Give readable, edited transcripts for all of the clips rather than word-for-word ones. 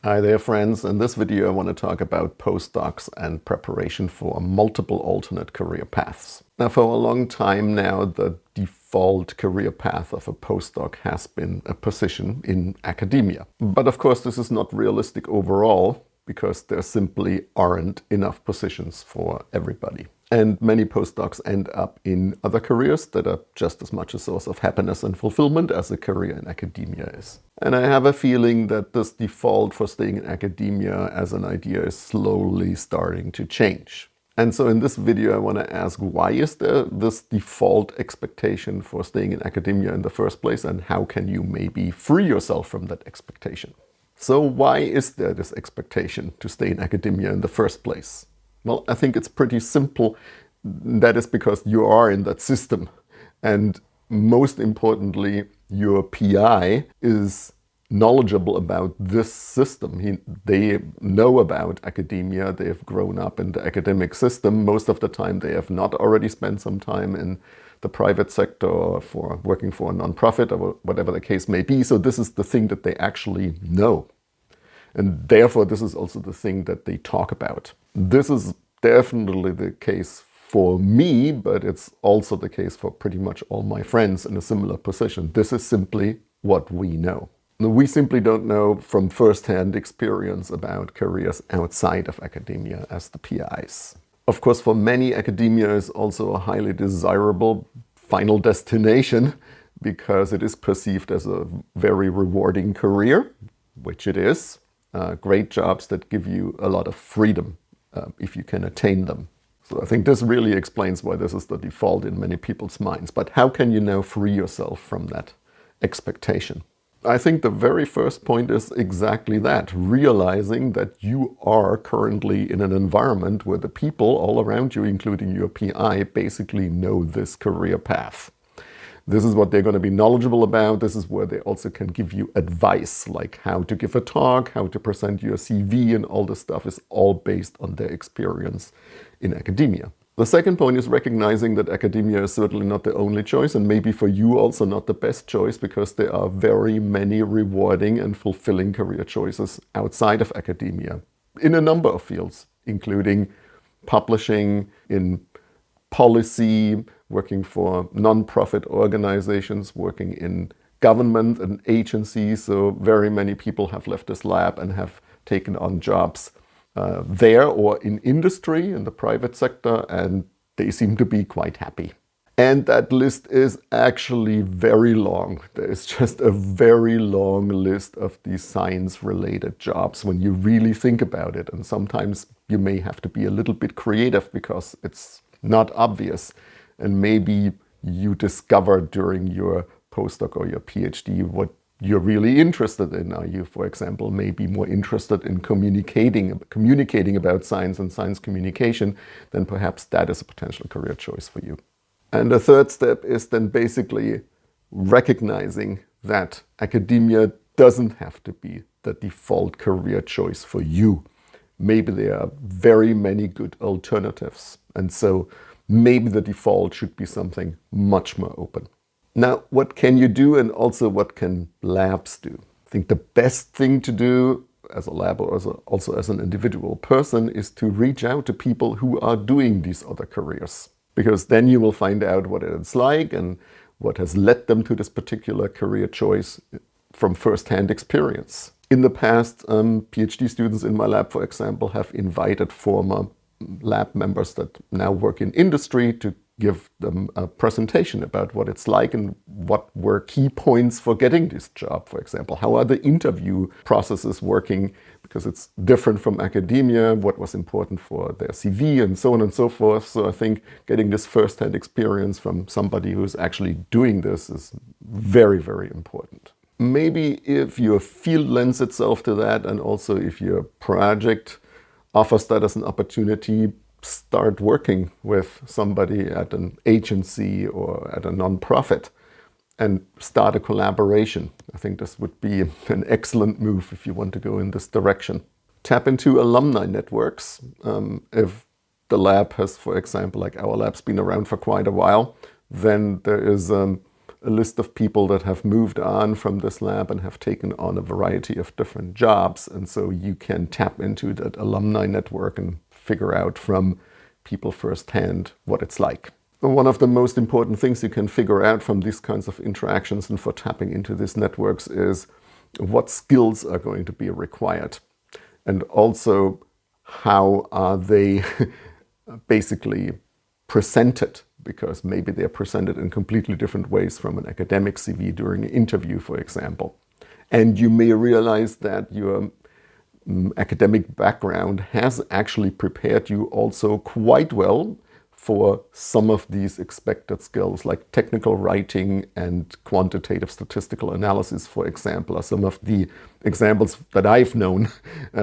Hi there, friends. In this video, I want to talk about postdocs and preparation for multiple alternate career paths. Now, for a long time now, the default career path of a postdoc has been a position in academia. But of course, this is not realistic overall because there simply aren't enough positions for everybody. And many postdocs end up in other careers that are just as much a source of happiness and fulfillment as a career in academia is. And I have a feeling that this default for staying in academia as an idea is slowly starting to change. And so in this video, I want to ask, why is there this default expectation for staying in academia in the first place, and how can you maybe free yourself from that expectation? So why is there this expectation to stay in academia in the first place? Well, I think it's pretty simple. That is because you are in that system. And most importantly, your PI is knowledgeable about this system. They know about academia. They have grown up in the academic system. Most of the time, they have not already spent some time in the private sector or for working for a nonprofit or whatever the case may be. So this is the thing that they actually know. And therefore, this is also the thing that they talk about. This is definitely the case for me, but it's also the case for pretty much all my friends in a similar position. This is simply what we know. We simply don't know from first-hand experience about careers outside of academia as the PIs. Of course, for many, academia is also a highly desirable final destination because it is perceived as a very rewarding career, which it is. Great jobs that give you a lot of freedom if you can attain them. So I think this really explains why this is the default in many people's minds. But how can you now free yourself from that expectation? I think the very first point is exactly that, realizing that you are currently in an environment where the people all around you, including your PI, basically know this career path. This is what they're going to be knowledgeable about. This is where they also can give you advice, like how to give a talk, how to present your CV, and all this stuff is all based on their experience in academia. The second point is recognizing that academia is certainly not the only choice, and maybe for you also not the best choice, because there are very many rewarding and fulfilling career choices outside of academia in a number of fields, including publishing, in policy, working for non-profit organizations, working in government and agencies. So very many people have left this lab and have taken on jobs there or in industry, in the private sector, and they seem to be quite happy. And that list is actually very long. There is just a very long list of these science-related jobs when you really think about it. And sometimes you may have to be a little bit creative because it's not obvious. And maybe you discover during your postdoc or your PhD what you're really interested in. Are you, for example, maybe more interested in communicating about science and science communication? Then perhaps that is a potential career choice for you. And the third step is then basically recognizing that academia doesn't have to be the default career choice for you. Maybe there are very many good alternatives. And so maybe the default should be something much more open. Now, what can you do, and also what can labs do? I think the best thing to do as a lab or also as an individual person is to reach out to people who are doing these other careers. Because then you will find out what it's like and what has led them to this particular career choice from first-hand experience. In the past, PhD students in my lab, for example, have invited former lab members that now work in industry to give them a presentation about what it's like and what were key points for getting this job, for example. How are the interview processes working? Because it's different from academia, what was important for their CV and so on and so forth. So I think getting this first-hand experience from somebody who's actually doing this is very, very important. Maybe if your field lends itself to that, and also if your project offers that as an opportunity, start working with somebody at an agency or at a nonprofit and start a collaboration. I think this would be an excellent move if you want to go in this direction. Tap into alumni networks. If the lab has, for example, like our lab's been around for quite a while, then there is a list of people that have moved on from this lab and have taken on a variety of different jobs. And so you can tap into that alumni network and figure out from people firsthand what it's like. One of the most important things you can figure out from these kinds of interactions and for tapping into these networks is what skills are going to be required, and also how are they basically presented, because maybe they're presented in completely different ways from an academic CV during an interview, for example. And you may realize that your academic background has actually prepared you also quite well for some of these expected skills, like technical writing and quantitative statistical analysis, for example, are some of the examples that I've known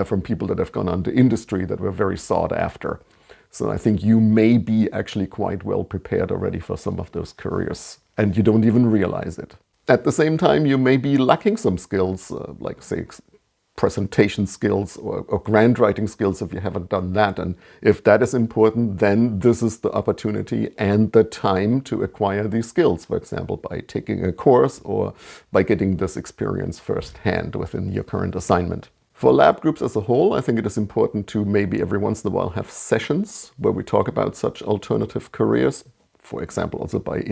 from people that have gone on to industry that were very sought after. So I think you may be actually quite well prepared already for some of those careers, and you don't even realize it. At the same time, you may be lacking some skills, like say presentation skills or grant writing skills if you haven't done that. And if that is important, then this is the opportunity and the time to acquire these skills, for example, by taking a course or by getting this experience firsthand within your current assignment. For lab groups as a whole, I think it is important to maybe every once in a while have sessions where we talk about such alternative careers. For example, also by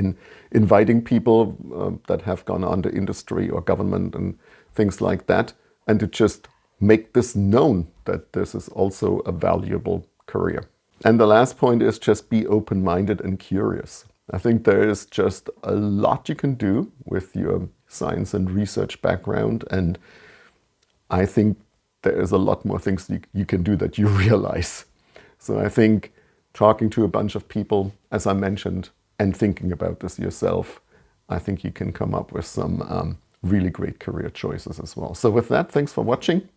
inviting people that have gone on to industry or government and things like that, and to just make this known that this is also a valuable career. And the last point is just be open-minded and curious. I think there is just a lot you can do with your science and research background, and I think there is a lot more things you can do that you realize. So I think talking to a bunch of people, as I mentioned, and thinking about this yourself, I think you can come up with some really great career choices as well. So with that, thanks for watching.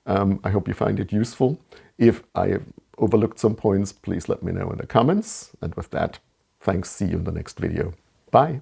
I hope you find it useful. If I overlooked some points, please let me know in the comments. And with that, thanks. See you in the next video. Bye.